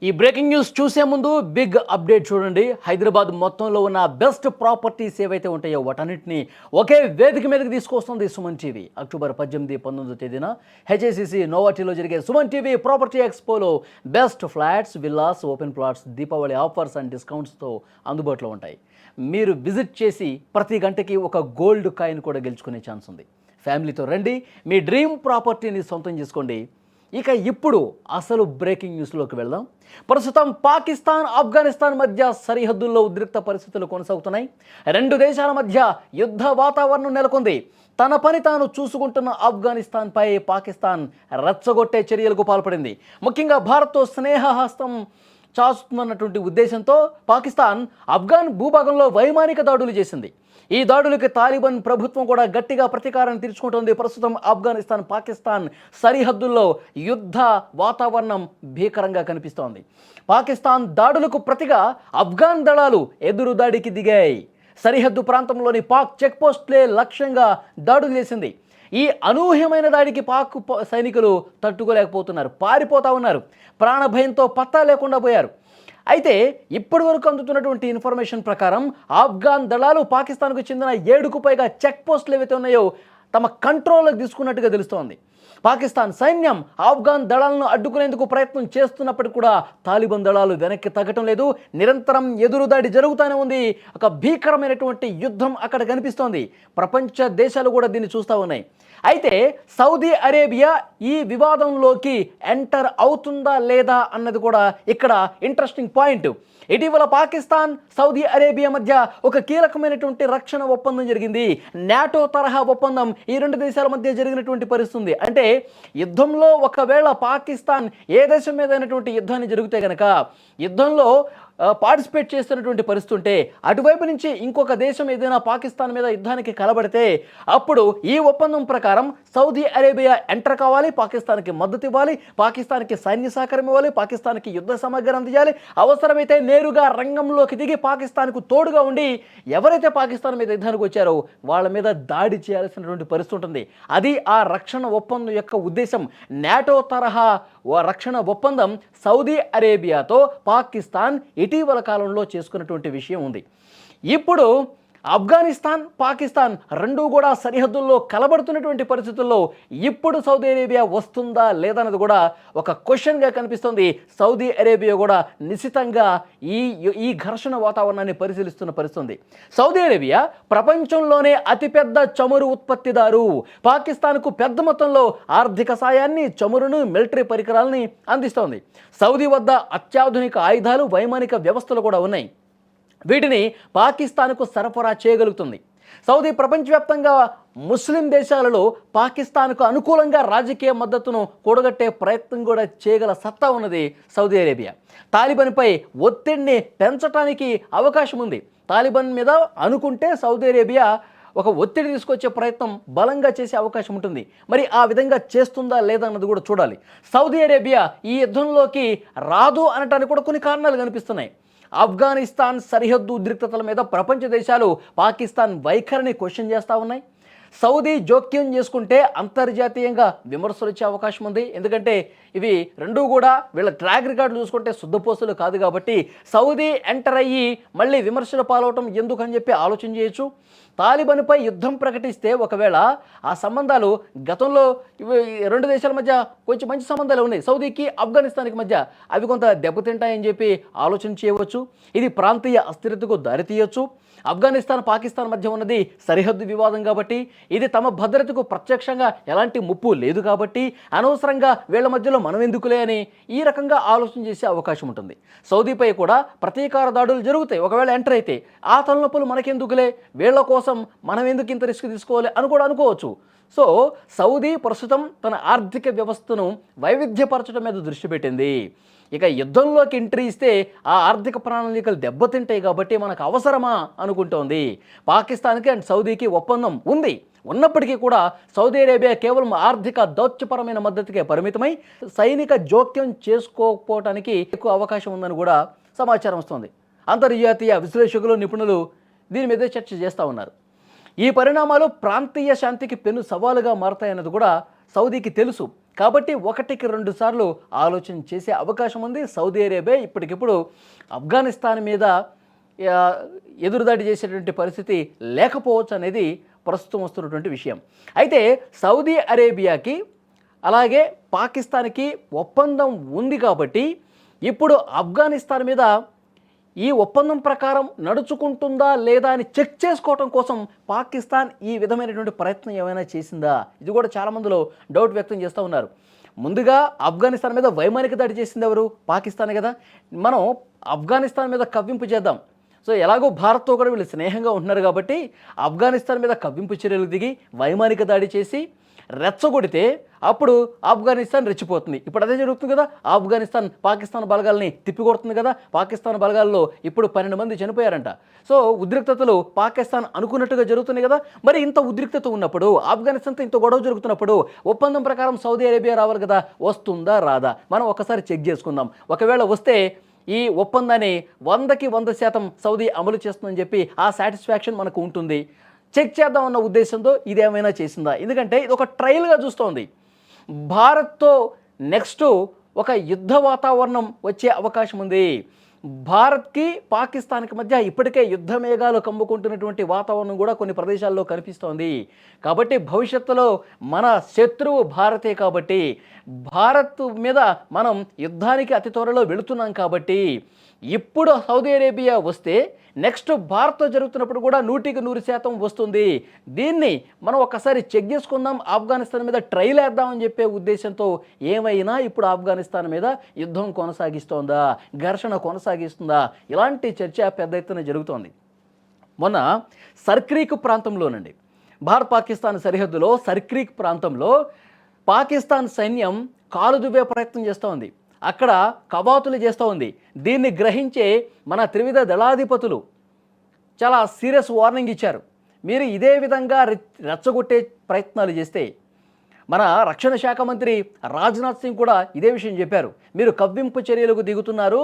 ఈ breaking news చూసే ముందు బిగ్ అప్డేట్ చూడండి. హైదరాబాద్ మొత్తంలో ఉన్న బెస్ట్ ప్రాపర్టీస్ ఏవైతే ఉంటాయో వాటన్నిటిని ఒకే వేదిక మీదకి తీసుకొస్తుంది సుమన్ టీవీ. అక్టోబర్ 18, 19 తేదీన హెచ్ఐసిసి నోవాటిలో జరిగే సుమన్ టీవీ ప్రాపర్టీ ఎక్స్పోలో best flats, villas, open plots Deepavali offers and డిస్కౌంట్స్తో అందుబాటులో ఉంటాయి. మీరు విజిట్ చేసి ప్రతి గంటకి ఒక గోల్డ్ కాయిన్ కూడా గెలుచుకునే ఛాన్స్ ఉంది. ఫ్యామిలీతో రండి, మీ డ్రీమ్ ప్రాపర్టీని సొంతం చేసుకోండి. ఇక ఇప్పుడు అసలు బ్రేకింగ్ న్యూస్లోకి వెళ్దాం. ప్రస్తుతం పాకిస్తాన్, ఆఫ్ఘనిస్తాన్ మధ్య సరిహద్దుల్లో ఉద్రిక్త పరిస్థితులు కొనసాగుతున్నాయి. రెండు దేశాల మధ్య యుద్ధ వాతావరణం నెలకొంది. తన పని తాను చూసుకుంటున్న ఆఫ్ఘనిస్తాన్పై పాకిస్తాన్ రెచ్చగొట్టే చర్యలకు పాల్పడింది. ముఖ్యంగా భారత్తో స్నేహహస్తం చాచుతున్నటువంటి ఉద్దేశంతో పాకిస్తాన్ ఆఫ్ఘన్ భూభాగంలో వైమానిక దాడులు చేసింది. ఈ దాడులకు తాలిబాన్ ప్రభుత్వం కూడా గట్టిగా ప్రతీకారం తీర్చుకుంటోంది. ప్రస్తుతం ఆఫ్ఘనిస్తాన్, పాకిస్తాన్ సరిహద్దుల్లో యుద్ధ వాతావరణం భీకరంగా కనిపిస్తోంది. పాకిస్తాన్ దాడులకు ప్రతిగా ఆఫ్ఘన్ దళాలు ఎదురు దాడికి దిగాయి. సరిహద్దు ప్రాంతంలోని పాక్ చెక్పోస్టులే లక్ష్యంగా దాడులు చేసింది. ఈ అనూహ్యమైన దాడికి పాక్ సైనికులు తట్టుకోలేకపోతున్నారు, పారిపోతా ఉన్నారు. ప్రాణభయంతో పత్తా లేకుండా పోయారు. అయితే ఇప్పటి వరకు అందుతున్నటువంటి ఇన్ఫర్మేషన్ ప్రకారం ఆఫ్ఘన్ దళాలు పాకిస్తాన్కు చెందిన 7కు పైగా చెక్ పోస్టులు ఏవైతే ఉన్నాయో తమ కంట్రోల్లోకి తీసుకున్నట్టుగా తెలుస్తోంది. పాకిస్తాన్ సైన్యం ఆఫ్ఘన్ దళాలను అడ్డుకునేందుకు ప్రయత్నం చేస్తున్నప్పటికీ కూడా తాలిబాన్ దళాలు వెనక్కి తగ్గటం లేదు. నిరంతరం ఎదురుదాడి జరుగుతూనే ఉంది. ఒక భీకరమైనటువంటి యుద్ధం అక్కడ కనిపిస్తోంది. ప్రపంచ దేశాలు కూడా దీన్ని చూస్తూ ఉన్నాయి. అయితే సౌదీ అరేబియా ఈ వివాదంలోకి ఎంటర్ అవుతుందా లేదా అన్నది కూడా ఇక్కడ ఇంట్రెస్టింగ్ పాయింట్. ఇటీవల పాకిస్తాన్, సౌదీ అరేబియా మధ్య ఒక కీలకమైనటువంటి రక్షణ ఒప్పందం జరిగింది. నాటో తరహా ఒప్పందం ఈ రెండు దేశాల మధ్య జరిగినటువంటి పరిస్థితి. అంటే యుద్ధంలో ఒకవేళ పాకిస్తాన్ ఏ దేశం మీద అయినటువంటి యుద్ధాన్ని జరిగితే కనుక యుద్ధంలో పార్టిసిపేట్ చేస్తున్నటువంటి పరిస్థితి ఉంటే అటువైపు నుంచి ఇంకొక దేశం ఏదైనా పాకిస్తాన్ మీద యుద్ధానికి కలబడితే అప్పుడు ఈ ఒప్పందం ప్రకారం సౌదీ అరేబియా ఎంటర్ కావాలి, పాకిస్తాన్కి మద్దతు ఇవ్వాలి, పాకిస్తాన్కి సైన్య సహకారం ఇవ్వాలి, పాకిస్తాన్కి యుద్ధ సామగ్రి అందించాలి, అవసరమైతే నేరుగా రంగంలోకి దిగి పాకిస్తాన్కు తోడుగా ఉండి ఎవరైతే పాకిస్తాన్ మీద యుద్ధానికి వచ్చారో వాళ్ళ మీద దాడి చేయాల్సినటువంటి పరిస్థితి ఉంటుంది. అది ఆ రక్షణ ఒప్పందం యొక్క ఉద్దేశం. నాటో తరహా రక్షణ ఒప్పందం సౌదీ అరేబియాతో పాకిస్తాన్ ఇటీవల కాలంలో చేసుకున్నటువంటి విషయం ఉంది. ఇప్పుడు ఆఫ్ఘనిస్తాన్, పాకిస్తాన్ రెండూ కూడా సరిహద్దుల్లో కలబడుతున్నటువంటి పరిస్థితుల్లో ఇప్పుడు సౌదీ అరేబియా వస్తుందా లేదన్నది కూడా ఒక క్వశ్చన్గా కనిపిస్తుంది. సౌదీ అరేబియా కూడా నిశితంగా ఈ ఘర్షణ వాతావరణాన్ని పరిశీలిస్తున్న పరిస్థితి. సౌదీ అరేబియా ప్రపంచంలోనే అతిపెద్ద చమురు ఉత్పత్తిదారు. పాకిస్తాన్కు పెద్ద మొత్తంలో ఆర్థిక సాయాన్ని, చమురును, మిలిటరీ పరికరాలని అందిస్తోంది. సౌదీ వద్ద అత్యాధునిక ఆయుధాలు, వైమానిక వ్యవస్థలు కూడా ఉన్నాయి. వీటిని పాకిస్తాన్కు సరఫరా చేయగలుగుతుంది. సౌదీ ప్రపంచవ్యాప్తంగా ముస్లిం దేశాలలో పాకిస్తాన్కు అనుకూలంగా రాజకీయ మద్దతును కూడగట్టే ప్రయత్నం కూడా చేయగల సత్తా ఉన్నది సౌదీ అరేబియా. తాలిబాన్పై ఒత్తిడిని పెంచడానికి అవకాశం ఉంది. తాలిబాన్ మీద అనుకుంటే సౌదీ అరేబియా ఒక ఒత్తిడి తీసుకొచ్చే ప్రయత్నం బలంగా చేసే అవకాశం ఉంటుంది. మరి ఆ విధంగా చేస్తుందా లేదా అన్నది కూడా చూడాలి. సౌదీ అరేబియా ఈ యుద్ధంలోకి రాదు అనటానికి కూడా కొన్ని కారణాలు కనిపిస్తున్నాయి. ఆఫ్ఘనిస్తాన్ సరిహద్దు ఉద్రిక్తతల మీద ప్రపంచ దేశాలు పాకిస్తాన్ వైఖరిని క్వశ్చన్ చేస్తూ ఉన్నాయి. సౌదీ జోక్యం చేసుకుంటే అంతర్జాతీయంగా విమర్శలు వచ్చే అవకాశం ఉంది. ఎందుకంటే ఇవి రెండూ కూడా వీళ్ళ ట్రాక్ రికార్డులు చూసుకుంటే శుద్ధపోసులు కాదు కాబట్టి సౌదీ ఎంటర్ అయ్యి మళ్ళీ విమర్శల పాలవటం ఎందుకని చెప్పి ఆలోచన చేయొచ్చు. తాలిబాన్పై యుద్ధం ప్రకటిస్తే ఒకవేళ ఆ సంబంధాలు గతంలో రెండు దేశాల మధ్య కొంచెం మంచి సంబంధాలు ఉన్నాయి, సౌదీకి ఆఫ్ఘనిస్తాన్కి మధ్య, అవి కొంత దెబ్బతింటాయని చెప్పి ఆలోచన చేయవచ్చు. ఇది ప్రాంతీయ అస్థిరతకు దారితీయవచ్చు. ఆఫ్ఘనిస్తాన్, పాకిస్తాన్ మధ్య ఉన్నది సరిహద్దు వివాదం కాబట్టి ఇది తమ భద్రతకు ప్రత్యక్షంగా ఎలాంటి ముప్పు లేదు కాబట్టి అనవసరంగా వీళ్ళ మధ్యలో మనం ఎందుకులే అని ఈ రకంగా ఆలోచన చేసే అవకాశం ఉంటుంది. సౌదీపై కూడా ప్రతీకార దాడులు జరుగుతాయి. ఒకవేళ ఎంటర్ అయితే ఆ తలనొప్పులు మనకెందుకులే, వీళ్ళ కోసం మనం ఎందుకు ఇంత రిస్క్ తీసుకోవాలి అని కూడా అనుకోవచ్చు. సో సౌదీ ప్రస్తుతం తన ఆర్థిక వ్యవస్థను వైవిధ్యపరచడం మీద దృష్టి పెట్టింది. ఇక యుద్ధంలోకి ఎంట్రీ ఇస్తే ఆ ఆర్థిక ప్రణాళికలు దెబ్బతింటాయి కాబట్టి మనకు అవసరమా అనుకుంటోంది. పాకిస్తాన్కి అండ్ సౌదీకి ఒప్పందం ఉంది. ఉన్నప్పటికీ కూడా సౌదీ అరేబియా కేవలం ఆర్థిక దౌత్యపరమైన మద్దతుకే పరిమితమై సైనిక జోక్యం చేసుకోకపోవడానికి ఎక్కువ అవకాశం ఉందని కూడా సమాచారం వస్తుంది. అంతర్జాతీయ విశ్లేషకులు, నిపుణులు దీని మీద చర్చ చేస్తూ ఉన్నారు. ఈ పరిణామాలు ప్రాంతీయ శాంతికి పెను సవాలుగా మారతాయన్నది కూడా సౌదీకి తెలుసు. కాబట్టి ఒకటికి 2 సార్లు ఆలోచన చేసే అవకాశం ఉంది. సౌదీ అరేబియా ఇప్పటికిప్పుడు ఆఫ్ఘనిస్తాన్ మీద ఆహ్, ఎదురుదాడి చేసేటువంటి పరిస్థితి లేకపోవచ్చు అనేది ప్రస్తుతం వస్తున్నటువంటి విషయం. అయితే సౌదీ అరేబియాకి అలాగే పాకిస్తాన్‌కి ఒప్పందం ఉంది కాబట్టి ఇప్పుడు ఆఫ్ఘనిస్తాన్ మీద ఈ ఒప్పందం ప్రకారం నడుచుకుంటుందా లేదా అని చెక్ చేసుకోవటం కోసం పాకిస్తాన్ ఈ విధమైనటువంటి ప్రయత్నం ఏమైనా చేసిందా? ఇది కూడా చాలామందిలో డౌట్ వ్యక్తం చేస్తూ ఉన్నారు. ముందుగా ఆఫ్ఘనిస్తాన్ మీద వైమానిక దాడి చేసింది ఎవరు? పాకిస్తానే కదా. మనం ఆఫ్ఘనిస్తాన్ మీద కవ్వింపు చేద్దాం. సో ఎలాగో భారత్తో కూడా వీళ్ళు స్నేహంగా ఉంటున్నారు కాబట్టి ఆఫ్ఘనిస్తాన్ మీద కవ్వింపు చర్యలు దిగి వైమానిక దాడి చేసి రెచ్చగొడితే అప్పుడు ఆఫ్ఘనిస్తాన్ రెచ్చిపోతుంది. ఇప్పుడు అదే జరుగుతుంది కదా. ఆఫ్ఘనిస్తాన్ పాకిస్తాన్ బలగాల్ని తిప్పికొడుతుంది కదా. పాకిస్తాన్ బలగాల్లో ఇప్పుడు 12 మంది చనిపోయారంట. సో ఉద్రిక్తతలు పాకిస్తాన్ అనుకున్నట్టుగా జరుగుతున్నాయి కదా. మరి ఇంత ఉద్రిక్తత ఉన్నప్పుడు, ఆఫ్ఘనిస్తాన్తో ఇంత గొడవ జరుగుతున్నప్పుడు ఒప్పందం ప్రకారం సౌదీ అరేబియా రావాలి కదా. వస్తుందా రాదా మనం ఒకసారి చెక్ చేసుకుందాం. ఒకవేళ వస్తే ఈ ఒప్పందాన్ని 100కి 100% సౌదీ అమలు చేస్తుందని చెప్పి ఆ సాటిస్ఫాక్షన్ మనకు ఉంటుంది. చెక్ చేద్దాం అన్న ఉద్దేశంతో ఇదేమైనా చేసిందా? ఎందుకంటే ఇది ఒక ట్రయల్గా చూస్తోంది. భారత్తో నెక్స్ట్ ఒక యుద్ధ వాతావరణం వచ్చే అవకాశం ఉంది. భారత్కి పాకిస్తాన్కి మధ్య ఇప్పటికే యుద్ధ మేఘాలు కమ్ముకుంటున్నటువంటి వాతావరణం కూడా కొన్ని ప్రదేశాల్లో కనిపిస్తోంది. కాబట్టి భవిష్యత్తులో మన శత్రువు భారతే కాబట్టి భారత్ మీద మనం యుద్ధానికి అతి త్వరలో వెళుతున్నాం కాబట్టి ఇప్పుడు సౌదీ అరేబియా వస్తే నెక్స్ట్ భారత్తో జరుగుతున్నప్పుడు కూడా 100% వస్తుంది. దీన్ని మనం ఒకసారి చెక్ చేసుకుందాం, ఆఫ్ఘనిస్తాన్ మీద ట్రైల్ వేద్దామని చెప్పే ఉద్దేశంతో ఏమైనా ఇప్పుడు ఆఫ్ఘనిస్తాన్ మీద యుద్ధం కొనసాగిస్తోందా, ఘర్షణ కొనసాగిస్తుందా, ఇలాంటి చర్చ పెద్ద ఎత్తున జరుగుతోంది. మొన్న సర్క్రీక్ ప్రాంతంలోనండి, భారత్ పాకిస్తాన్ సరిహద్దులో సర్క్రీక్ ప్రాంతంలో పాకిస్తాన్ సైన్యం కాలు దువ్వే ప్రయత్నం చేస్తూ ఉంది. అక్కడ కవాతులు చేస్తూ ఉంది. దీన్ని గ్రహించే మన త్రివిధ దళాధిపతులు చాలా సీరియస్ వార్నింగ్ ఇచ్చారు. మీరు ఇదే విధంగా రెచ్చగొట్టే ప్రయత్నాలు చేస్తే, మన రక్షణ శాఖ మంత్రి రాజ్నాథ్ సింగ్ కూడా ఇదే విషయం చెప్పారు. మీరు కవ్వింపు చర్యలకు దిగుతున్నారు,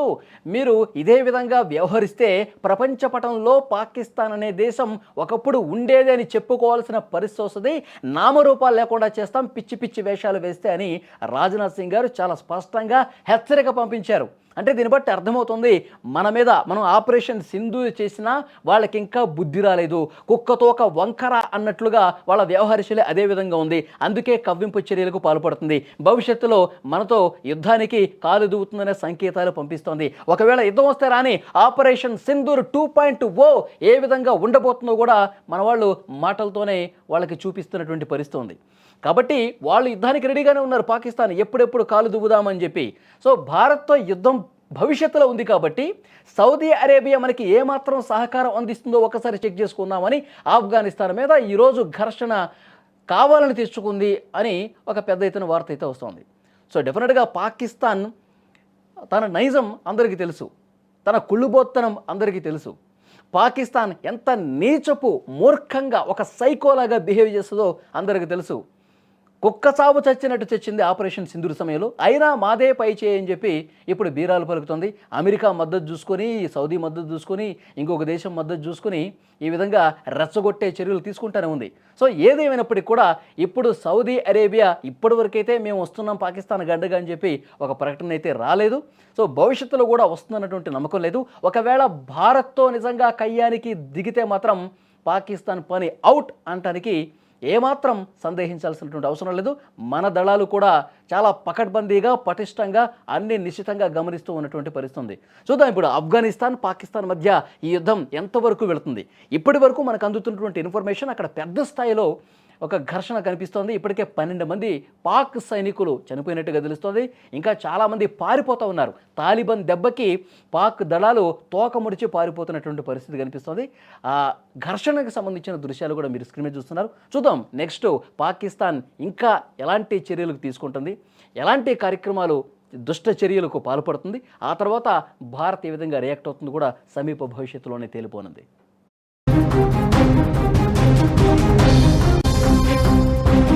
మీరు ఇదే విధంగా వ్యవహరిస్తే ప్రపంచ పటంలో పాకిస్తాన్ అనే దేశం ఒకప్పుడు ఉండేది అని చెప్పుకోవాల్సిన పరిస్థితి వస్తుంది, నామరూపాలు లేకుండా చేస్తాం పిచ్చి పిచ్చి వేషాలు వేస్తే అని రాజ్నాథ్ సింగ్ గారు చాలా స్పష్టంగా హెచ్చరిక పంపించారు. అంటే దీన్ని బట్టి అర్థమవుతుంది మనం ఆపరేషన్ సింధూర్ చేసినా వాళ్ళకి ఇంకా బుద్ధి రాలేదు, కుక్కతోక వంకర అన్నట్లుగా వాళ్ళ వ్యవహారశైలి అదే విధంగా ఉంది. అందుకే కవ్వింపు చర్యలకు పాల్పడుతుంది. భవిష్యత్తులో మనతో యుద్ధానికి కాలు దూవుతుందనే సంకేతాలు పంపిస్తోంది. ఒకవేళ యుద్ధం వస్తే రాని ఆపరేషన్ సింధూర్ 2.0 ఏ విధంగా ఉండబోతుందో కూడా మన వాళ్ళు మాటలతోనే వాళ్ళకి చూపిస్తున్నటువంటి పరిస్థితి ఉంది. కాబట్టి వాళ్ళు యుద్ధానికి రెడీగానే ఉన్నారు. పాకిస్తాన్ ఎప్పుడెప్పుడు కాలు దువ్వుదామని చెప్పి. సో భారత్తో యుద్ధం భవిష్యత్తులో ఉంది కాబట్టి సౌదీ అరేబియా మనకి ఏమాత్రం సహకారం అందిస్తుందో ఒకసారి చెక్ చేసుకుందామని ఆఫ్ఘనిస్తాన్ మీద ఈరోజు ఘర్షణ కావాలని తెచ్చుకుంది అని ఒక పెద్ద ఎత్తున వార్త అయితే వస్తుంది. సో డెఫినెట్గా పాకిస్తాన్ తన నైజం అందరికీ తెలుసు, తన కుళ్ళుబోత్తనం అందరికీ తెలుసు. పాకిస్తాన్ ఎంత నీచపు మూర్ఖంగా ఒక సైకోలాగా బిహేవ్ చేస్తుందో అందరికీ తెలుసు. కుక్క చావు చచ్చినట్టు తెచ్చింది ఆపరేషన్ సింధూర్ సమయంలో. అయినా మాదే పై చేయని చెప్పి ఇప్పుడు బీరాలు పలుకుతుంది. అమెరికా మద్దతు చూసుకొని, సౌదీ మద్దతు చూసుకొని, ఇంకొక దేశం మద్దతు చూసుకొని ఈ విధంగా రెచ్చగొట్టే చర్యలు తీసుకుంటూనే ఉంది. సో ఏదేమైనప్పటికీ కూడా ఇప్పుడు సౌదీ అరేబియా ఇప్పటివరకైతే మేము వస్తున్నాం పాకిస్తాన్ గడ్డగా అని చెప్పి ఒక ప్రకటన అయితే రాలేదు. సో భవిష్యత్తులో కూడా వస్తుందన్నటువంటి నమ్మకం లేదు. ఒకవేళ భారత్తో నిజంగా కయ్యానికి దిగితే మాత్రం పాకిస్తాన్ పని అవుట్ అంటానికి ఏమాత్రం సందేహించాల్సినటువంటి అవసరం లేదు. మన దళాలు కూడా చాలా పకడ్బందీగా, పటిష్టంగా అన్ని నిశ్చితంగా గమనిస్తూ ఉన్నటువంటి పరిస్థితి ఉంది. చూద్దాం ఇప్పుడు ఆఫ్ఘనిస్తాన్ పాకిస్తాన్ మధ్య ఈ యుద్ధం ఎంతవరకు వెళుతుంది. ఇప్పటి వరకు మనకు అందుతున్నటువంటి ఇన్ఫర్మేషన్ అక్కడ పెద్ద స్థాయిలో ఒక ఘర్షణ కనిపిస్తోంది. ఇప్పటికే 12 మంది పాక్ సైనికులు చనిపోయినట్టుగా తెలుస్తోంది. ఇంకా చాలామంది పారిపోతూ ఉన్నారు. తాలిబాన్ దెబ్బకి పాక్ దళాలు తోక ముడిచి పారిపోతున్నటువంటి పరిస్థితి కనిపిస్తోంది. ఆ ఘర్షణకు సంబంధించిన దృశ్యాలు కూడా మీరు స్క్రీన్ మీద చూస్తున్నారు. చూద్దాం నెక్స్ట్ పాకిస్తాన్ ఇంకా ఎలాంటి చర్యలకు తీసుకుంటుంది, ఎలాంటి కార్యక్రమాలు దుష్ట చర్యలకు పాల్పడుతుంది, ఆ తర్వాత భారత్ ఏ విధంగా రియాక్ట్ అవుతుంది కూడా సమీప భవిష్యత్తులోనే తేలిపోనుంది.